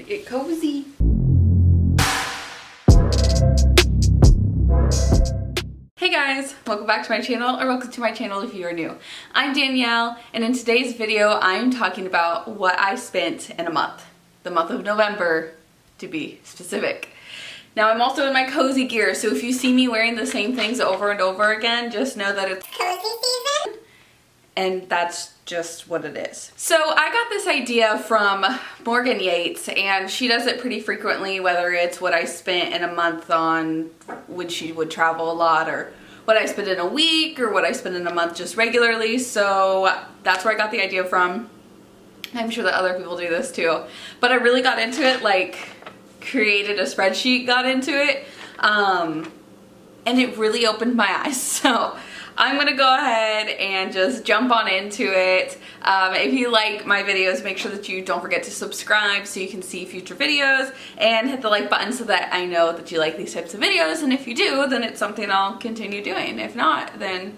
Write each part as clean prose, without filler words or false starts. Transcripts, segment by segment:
Get cozy. Hey guys, welcome back to my channel, or welcome to my channel if you are new. I'm Danielle, and in today's video I'm talking about what I spent in a month. The month of November, to be specific. Now I'm also in my cozy gear, so if you see me wearing the same things over and over again, just know that it's cozy season. And that's just what it is. So I got this idea from Morgan Yates, and she does it pretty frequently, whether it's what I spent in a month on when she would travel a lot, or what I spent in a week, or what I spent in a month just regularly. So that's where I got the idea from. I'm sure that other people do this too. But I really got into it, like created a spreadsheet, got into it, and it really opened my eyes. So I'm gonna go ahead and just jump on into it. If you like my videos, make sure that you don't forget to subscribe so you can see future videos, and hit the like button so that I know that you like these types of videos. And if you do, then it's something I'll continue doing. If not, then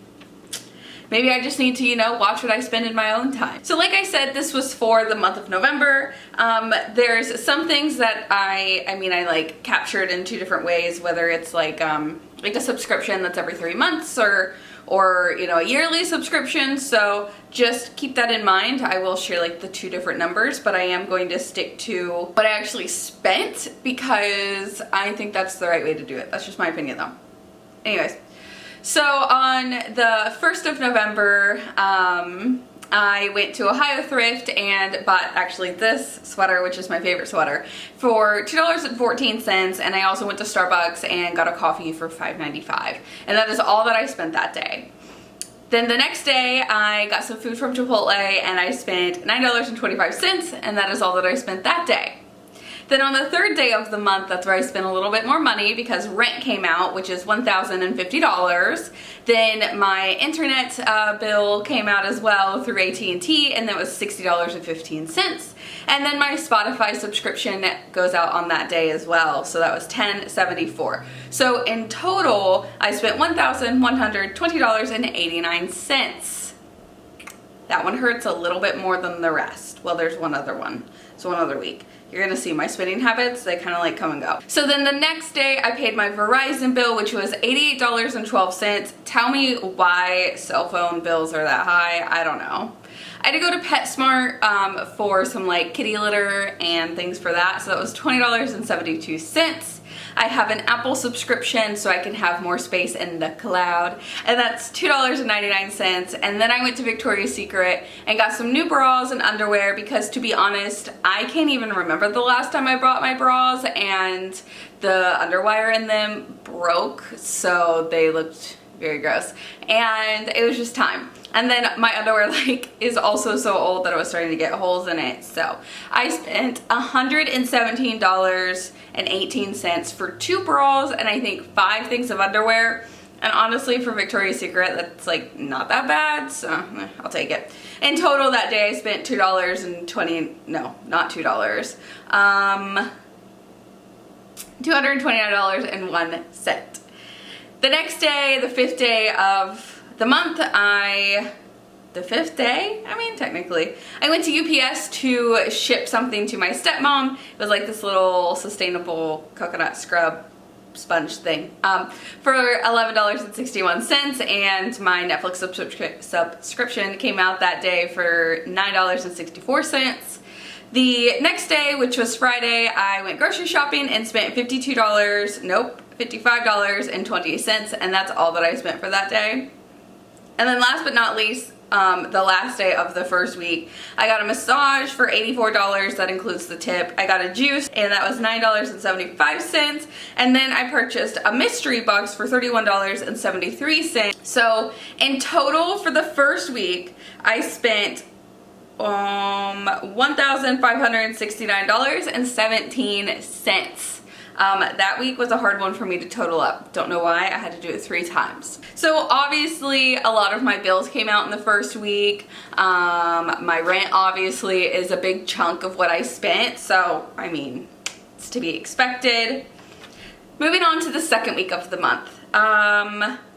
maybe I just need to, you know, watch what I spend in my own time. So like I said, this was for the month of November. There's some things that I like captured in two different ways, whether it's like a subscription that's every 3 months, or you know, a yearly subscription. So just keep that in mind. I will share like the two different numbers, but I am going to stick to what I actually spent because I think that's the right way to do it. That's just my opinion though. Anyways, so on the 1st of November, I went to Ohio Thrift and bought actually this sweater, which is my favorite sweater, for $2.14, and I also went to Starbucks and got a coffee for $5.95, and that is all that I spent that day. Then the next day I got some food from Chipotle and I spent $9.25, and that is all that I spent that day. Then on the third day of the month, that's where I spent a little bit more money because rent came out, which is $1,050. Then my internet bill came out as well through AT&T, and that was $60.15. And then my Spotify subscription goes out on that day as well, so that was $10.74. So in total, I spent $1,120.89. That one hurts a little bit more than the rest. Well, there's one other one, so one other week. You're gonna see my spending habits, they kind of like come and go. So then the next day I paid my Verizon bill, which was $88.12. Tell me why cell phone bills are that high, I don't know. I had to go to PetSmart for some like kitty litter and things for that, so that was $20.72. I have an Apple subscription so I can have more space in the cloud, and that's $2.99. And then I went to Victoria's Secret and got some new bras and underwear because, to be honest, I can't even remember the last time I bought my bras, and the underwire in them broke, so they looked very gross, and it was just time. And then my underwear like is also so old that I was starting to get holes in it. So I spent $117.18 for 2 bras and I think 5 things of underwear. And honestly, for Victoria's Secret, that's like not that bad, so I'll take it. In total that day I spent $229.01. The next day, the 5th day of the month, technically, I went to UPS to ship something to my stepmom. It was like this little sustainable coconut scrub sponge thing for $11.61, and my Netflix subscription came out that day for $9.64. The next day, which was Friday, I went grocery shopping and spent $55.20, and that's all that I spent for that day. And then last but not least, the last day of the first week, I got a massage for $84, that includes the tip. I got a juice, and that was $9.75, and then I purchased a mystery box for $31.73. So in total for the first week, I spent $1,569.17. That week was a hard one for me to total up. Don't know why, I had to do it 3 times. So obviously a lot of my bills came out in the first week. My rent obviously is a big chunk of what I spent, so I mean, it's to be expected. Moving on to the second week of the month.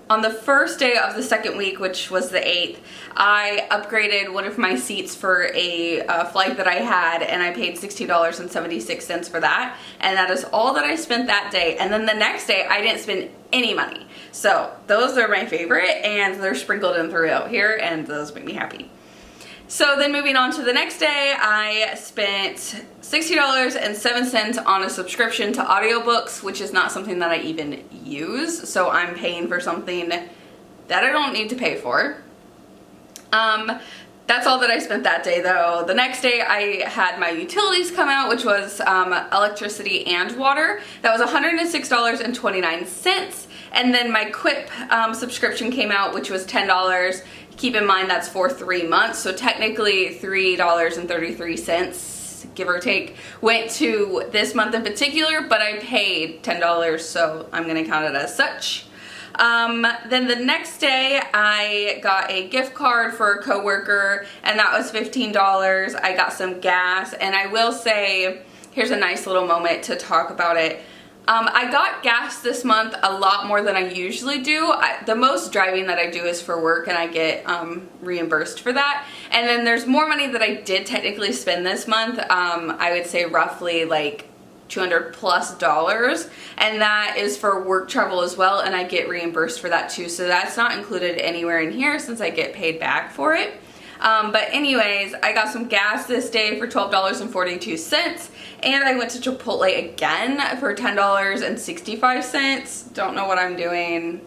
On the first day of the second week, which was the 8th, I upgraded one of my seats for a flight that I had, and I paid $16.76 for that. And that is all that I spent that day. And then the next day, I didn't spend any money. So those are my favorite, and they're sprinkled in throughout here, and those make me happy. So then moving on to the next day, I spent $60.07 on a subscription to audiobooks, which is not something that I even use. So I'm paying for something that I don't need to pay for. That's all that I spent that day though. The next day I had my utilities come out, which was electricity and water. That was $106.29. And then my Quip subscription came out, which was $10. Keep in mind that's for 3 months, so technically $3.33, give or take, went to this month in particular, but I paid $10, so I'm gonna count it as such. Then the next day I got a gift card for a coworker, and that was $15. I got some gas, and I will say, here's a nice little moment to talk about it. I got gas this month a lot more than I usually do. The most driving that I do is for work, and I get reimbursed for that. And then there's more money that I did technically spend this month. I would say roughly like $200+, and that is for work travel as well, and I get reimbursed for that too. So that's not included anywhere in here since I get paid back for it. But anyways, I got some gas this day for $12.42, and I went to Chipotle again for $10.65. Don't know what I'm doing.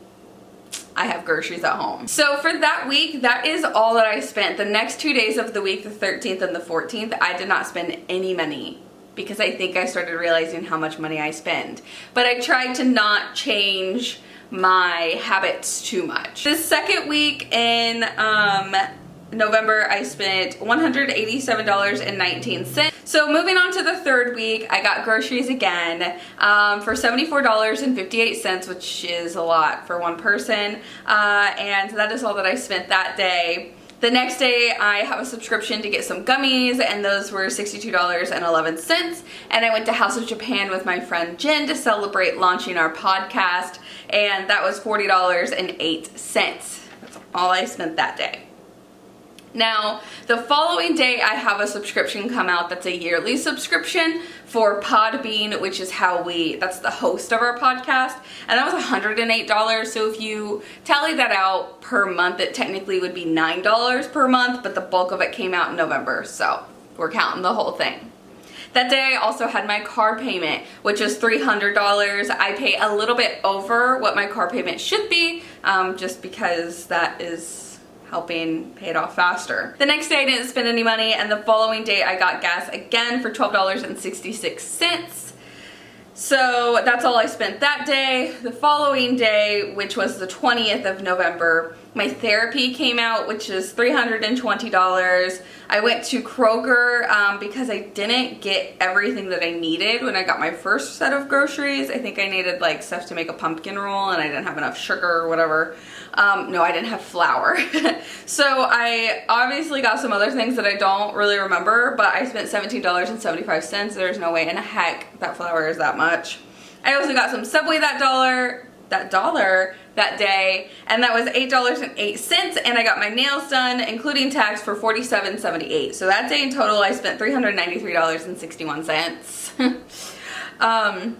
I have groceries at home. So for that week, that is all that I spent. The next 2 days of the week, the 13th and the 14th, I did not spend any money because I think I started realizing how much money I spend. But I tried to not change my habits too much. The second week in November, I spent $187.19. So moving on to the third week, I got groceries again for $74.58, which is a lot for one person. And that is all that I spent that day. The next day, I have a subscription to get some gummies, and those were $62.11. And I went to House of Japan with my friend Jen to celebrate launching our podcast, and that was $40.08. That's all I spent that day. Now, the following day, I have a subscription come out that's a yearly subscription for Podbean, which is that's the host of our podcast, and that was $108. So if you tally that out per month, it technically would be $9 per month, but the bulk of it came out in November, so we're counting the whole thing. That day I also had my car payment, which was $300. I pay a little bit over what my car payment should be, just because that is helping pay it off faster. The next day I didn't spend any money, and the following day I got gas again for $12.66. So that's all I spent that day. The following day, which was the 20th of November, my therapy came out, which is $320. I went to Kroger because I didn't get everything that I needed when I got my first set of groceries. I think I needed like stuff to make a pumpkin roll, and I didn't have enough sugar or whatever. No, I didn't have flour. So I obviously got some other things that I don't really remember, but I spent $17.75. There's no way in heck that flour is that much. I also got some Subway that day, and that was $8.08, and I got my nails done, including tax, for $47.78. So that day in total, I spent $393.61.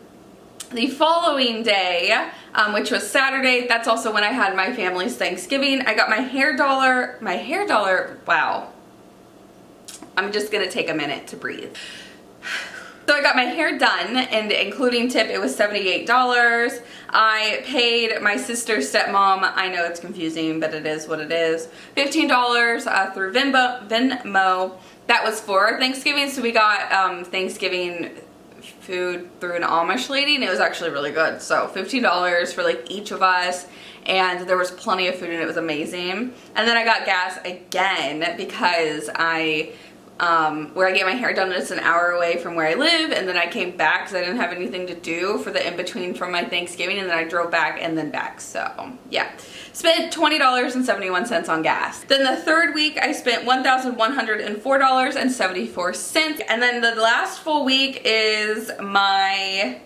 The following day, which was Saturday, that's also when I had my family's Thanksgiving. I got my hair dollar, wow. I'm just gonna take a minute to breathe. So I got my hair done, and including tip, it was $78. I paid my sister's stepmom, I know it's confusing, but it is what it is, $15 through Venmo. That was for Thanksgiving, so we got Thanksgiving food through an Amish lady, and it was actually really good. So $15 for like each of us, and there was plenty of food, and it was amazing. And then I got gas again because where I get my hair done, it's an hour away from where I live, and then I came back because I didn't have anything to do for the in-between from my Thanksgiving, and then I drove back and then back. So yeah, spent $20.71 on gas. Then the third week I spent $1,104.74, and then the last full week is my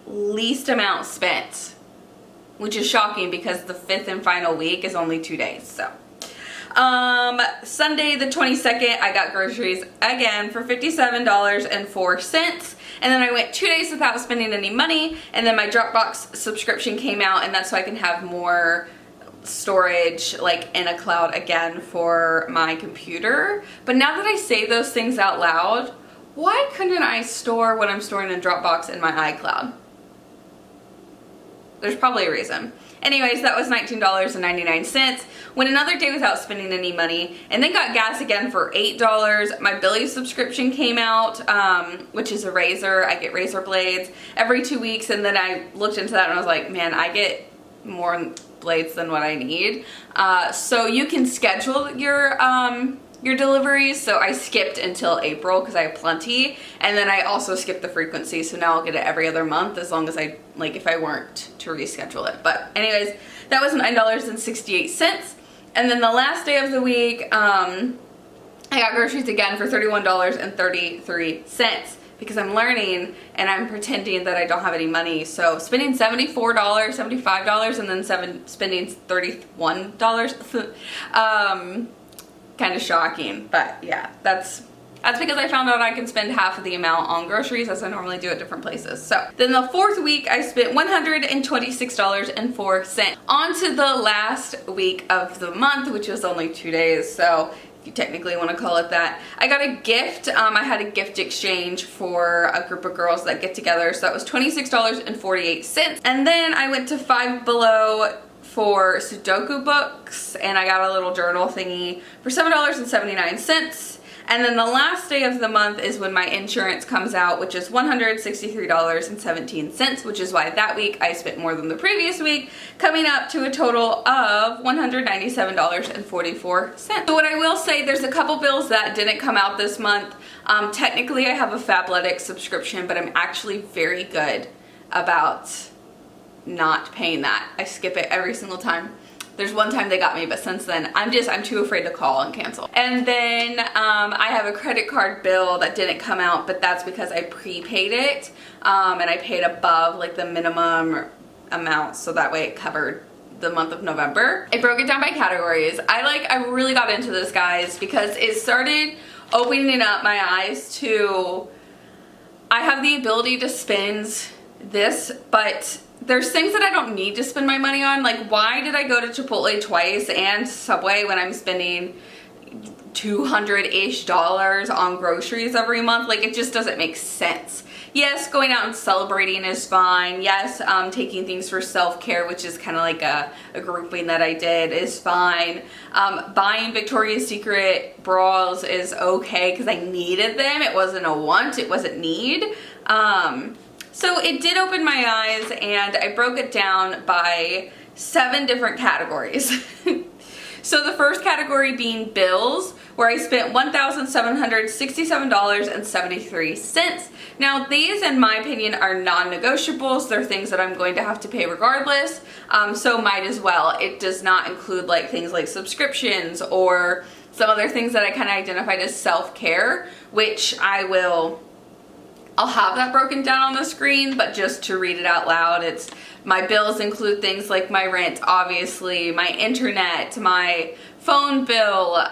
least amount spent. which is shocking because the 5th and final week is only 2 days. So Sunday the 22nd, I got groceries again for $57.04, and then I went 2 days without spending any money, and then my Dropbox subscription came out, and that's so I can have more storage like in a cloud again for my computer. But now that I say those things out loud, why couldn't I store what I'm storing in Dropbox in my iCloud? There's probably a reason. Anyways, that was $19.99. Went another day without spending any money, and then got gas again for $8. My Billy subscription came out, which is a razor. I get razor blades every 2 weeks, and then I looked into that and I was like, man, I get more blades than what I need. So you can schedule your deliveries. So I skipped until April because I have plenty, and then I also skipped the frequency, so now I'll get it every other month as long as I, like, if I weren't to reschedule it. But anyways, that was $9.68. And then the last day of the week, I got groceries again for $31.33 because I'm learning and I'm pretending that I don't have any money. So spending $74, $75, and then spending $31, kind of shocking. But yeah, that's because I found out I can spend half of the amount on groceries as I normally do at different places. So then the 4th week, I spent $126.04. On to the last week of the month, which was only 2 days. So if you technically want to call it that. I got a gift. I had a gift exchange for a group of girls that get together. So that was $26.48. And then I went to Five Below for Sudoku books, and I got a little journal thingy for $7.79. And then the last day of the month is when my insurance comes out, which is $163.17, which is why that week I spent more than the previous week, coming up to a total of $197.44. So what I will say, there's a couple bills that didn't come out this month. Technically I have a Fabletics subscription, but I'm actually very good about not paying that. I skip it every single time. There's one time they got me, but since then I'm too afraid to call and cancel. And then I have a credit card bill that didn't come out, but that's because I prepaid it, and I paid above like the minimum amount, so that way it covered the month of November. I broke it down by categories. I really got into this, guys, because it started opening up my eyes to, I have the ability to spend this, but there's things that I don't need to spend my money on. Like, why did I go to Chipotle twice and Subway when I'm spending $200-ish on groceries every month? Like, it just doesn't make sense. Yes, going out and celebrating is fine. Yes, taking things for self-care, which is kind of like a grouping that I did, is fine. Buying Victoria's Secret bras is okay because I needed them. It wasn't a want, it wasn't need. So it did open my eyes, and I broke it down by 7 different categories. So the first category being bills, where I spent $1,767.73. Now these, in my opinion, are non-negotiables. They're things that I'm going to have to pay regardless, so might as well. It does not include like things like subscriptions or some other things that I kind of identified as self-care, which I'll have that broken down on the screen, but just to read it out loud, it's my bills include things like my rent, obviously, my internet, my phone bill,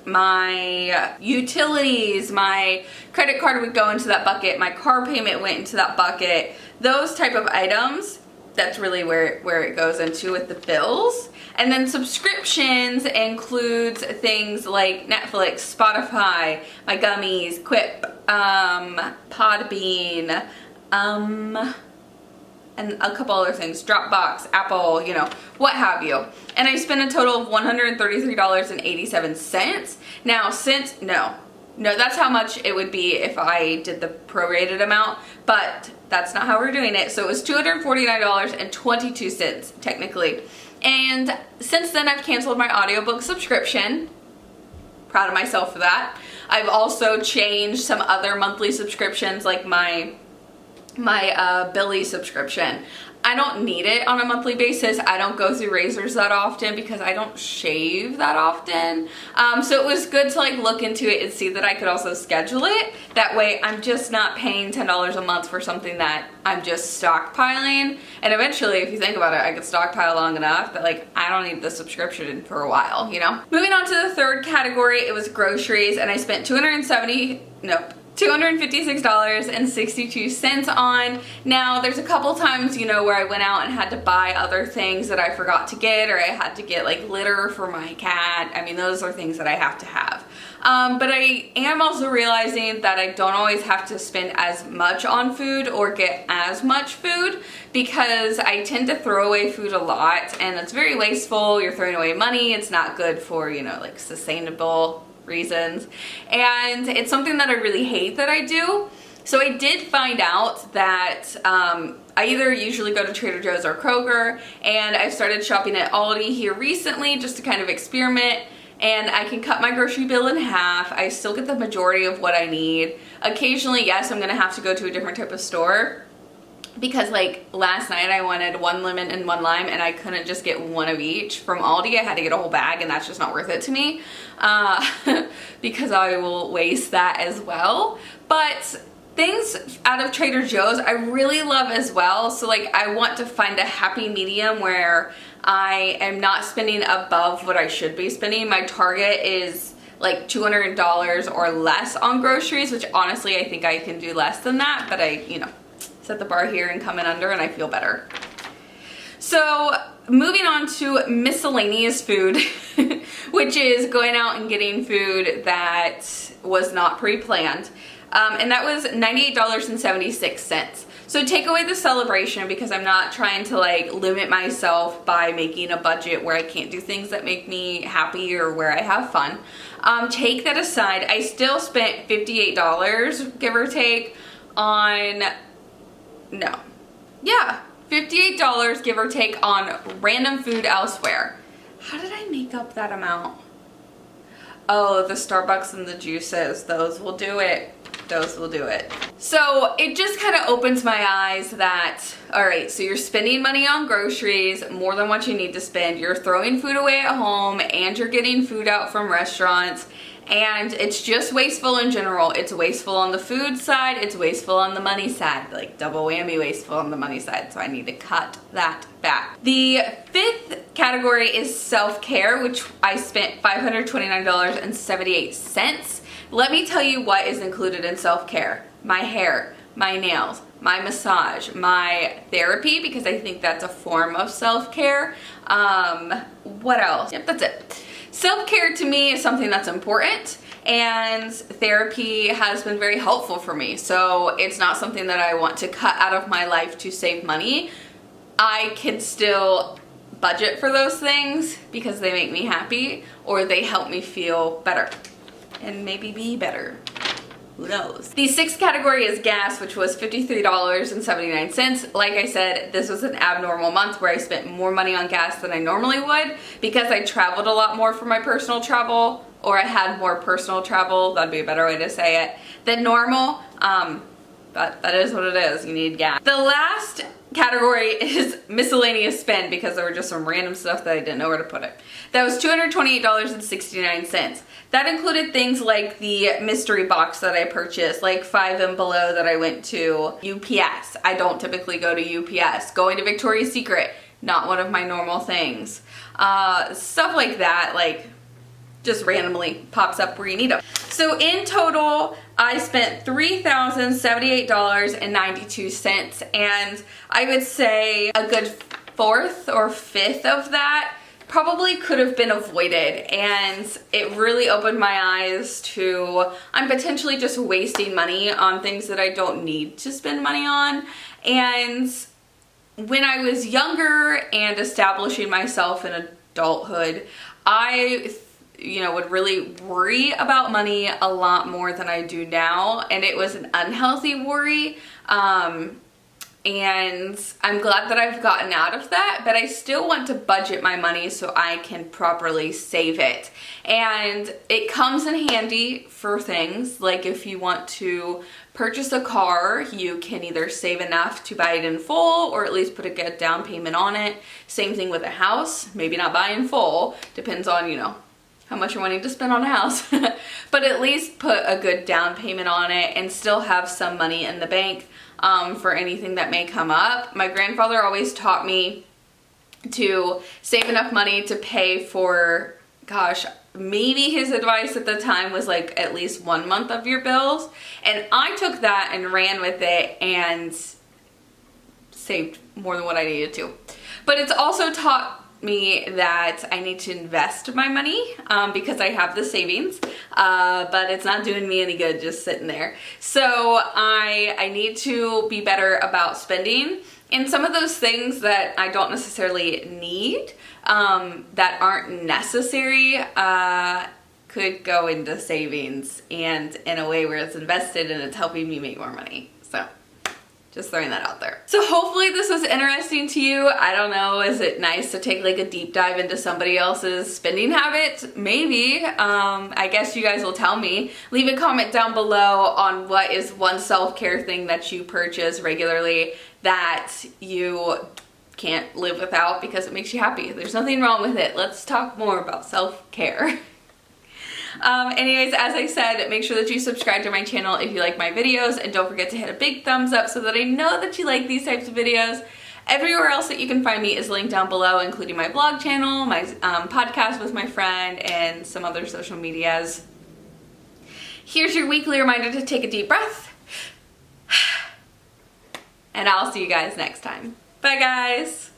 my utilities, my credit card would go into that bucket, my car payment went into that bucket, those type of items. That's really where it goes into with the bills. And then subscriptions includes things like Netflix, Spotify, my gummies, Quip, Podbean, and a couple other things, Dropbox, Apple, you know, what have you. And I spent a total of $133.87. Now, no, that's how much it would be if I did the prorated amount, but that's not how we're doing it. So it was $249.22 technically. And since then I've canceled my audiobook subscription. Proud of myself for that. I've also changed some other monthly subscriptions, like my Billy subscription. I don't need it on a monthly basis. I don't go through razors that often because I don't shave that often. So it was good to like look into it and see that I could also schedule it. That way I'm just not paying $10 a month for something that I'm just stockpiling. And eventually, if you think about it, I could stockpile long enough that like I don't need the subscription for a while, you know? Moving on to the third category, it was groceries, and I spent $256.62 on. Now, there's a couple times, you know, where I went out and had to buy other things that I forgot to get, or I had to get like litter for my cat. I mean, those are things that I have to have. But I am also realizing that I don't always have to spend as much on food or get as much food, because I tend to throw away food a lot, and it's very wasteful. You're throwing away money. It's not good for, you know, like sustainable reasons, and it's something that I really hate that I do. So I did find out that I either usually go to Trader Joe's or Kroger, and I've started shopping at Aldi here recently just to kind of experiment, and I can cut my grocery bill in half. I still get the majority of what I need. Occasionally, yes, I'm gonna have to go to a different type of store, because like last night I wanted 1 lemon and 1 lime, and I couldn't just get one of each from Aldi. I had to get a whole bag, and that's just not worth it to me, because I will waste that as well. But things out of Trader Joe's I really love as well. So like I want to find a happy medium where I am not spending above what I should be spending. My target is like $200 or less on groceries, which honestly I think I can do less than that, but I, you know, set the bar here and come in under, and I feel better. So moving on to miscellaneous food, which is going out and getting food that was not pre-planned. And that was $98.76. So take away the celebration, because I'm not trying to like limit myself by making a budget where I can't do things that make me happy or where I have fun. Take that aside, I still spent $58, give or take, on, no, yeah, $58 give or take on random food elsewhere. How did I make up that amount? Oh, the Starbucks and the juices, those will do it. Those will do it. So it just kind of opens my eyes that, all right, so you're spending money on groceries more than what you need to spend. You're throwing food away at home, and you're getting food out from restaurants, and it's just wasteful in general. It's wasteful on the food side, it's wasteful on the money side, like double whammy wasteful on the money side, so I need to cut that back. The fifth category is self-care, which I spent $529.78. Let me tell you what is included in self-care. My hair, my nails, my massage, my therapy, because I think that's a form of self-care. What else? Yep, that's it. Self-care to me is something that's important, and therapy has been very helpful for me. So it's not something that I want to cut out of my life to save money. I can still budget for those things because they make me happy, or they help me feel better and maybe be better. Who knows? The sixth category is gas, which was $53.79. Like I said, this was an abnormal month where I spent more money on gas than I normally would, because I traveled a lot more for my personal travel, or I had more personal travel, that'd be a better way to say it, than normal. But that is what it is, you need gas. The last category is miscellaneous spend, because there were just some random stuff that I didn't know where to put it. That was $228.69. That included things like the mystery box that I purchased, like 5 and Below that I went to, UPS. I don't typically go to UPS. Going to Victoria's Secret, not one of my normal things. Stuff like that, like just randomly pops up where you need them. So in total, I spent $3,078.92, and I would say a good fourth or fifth of that probably could have been avoided, and it really opened my eyes to I'm potentially just wasting money on things that I don't need to spend money on. And when I was younger and establishing myself in adulthood, I would really worry about money a lot more than I do now, and it was an unhealthy worry. And I'm glad that I've gotten out of that, but I still want to budget my money so I can properly save it. And it comes in handy for things like if you want to purchase a car, you can either save enough to buy it in full or at least put a good down payment on it. Same thing with a house, maybe not buy in full, depends on, you know, how much you're wanting to spend on a house, but at least put a good down payment on it and still have some money in the bank for anything that may come up. My grandfather always taught me to save enough money to pay for, gosh, maybe his advice at the time was like at least 1 month of your bills. And I took that and ran with it and saved more than what I needed to. But it's also taught me that I need to invest my money because I have the savings, but it's not doing me any good just sitting there. So I need to be better about spending. And some of those things that I don't necessarily need, that aren't necessary, could go into savings and in a way where it's invested and it's helping me make more money. So just throwing that out there. So hopefully this was interesting to you. I don't know, is it nice to take like a deep dive into somebody else's spending habits? Maybe. I guess you guys will tell me. Leave a comment down below on what is one self-care thing that you purchase regularly that you can't live without because it makes you happy. There's nothing wrong with it. Let's talk more about self-care. Anyways, as I said, make sure that you subscribe to my channel if you like my videos, and don't forget to hit a big thumbs up so that I know that you like these types of videos. Everywhere else that you can find me is linked down below, including my vlog channel, my podcast with my friend, and some other social medias. Here's your weekly reminder to take a deep breath, and I'll see you guys next time. Bye guys!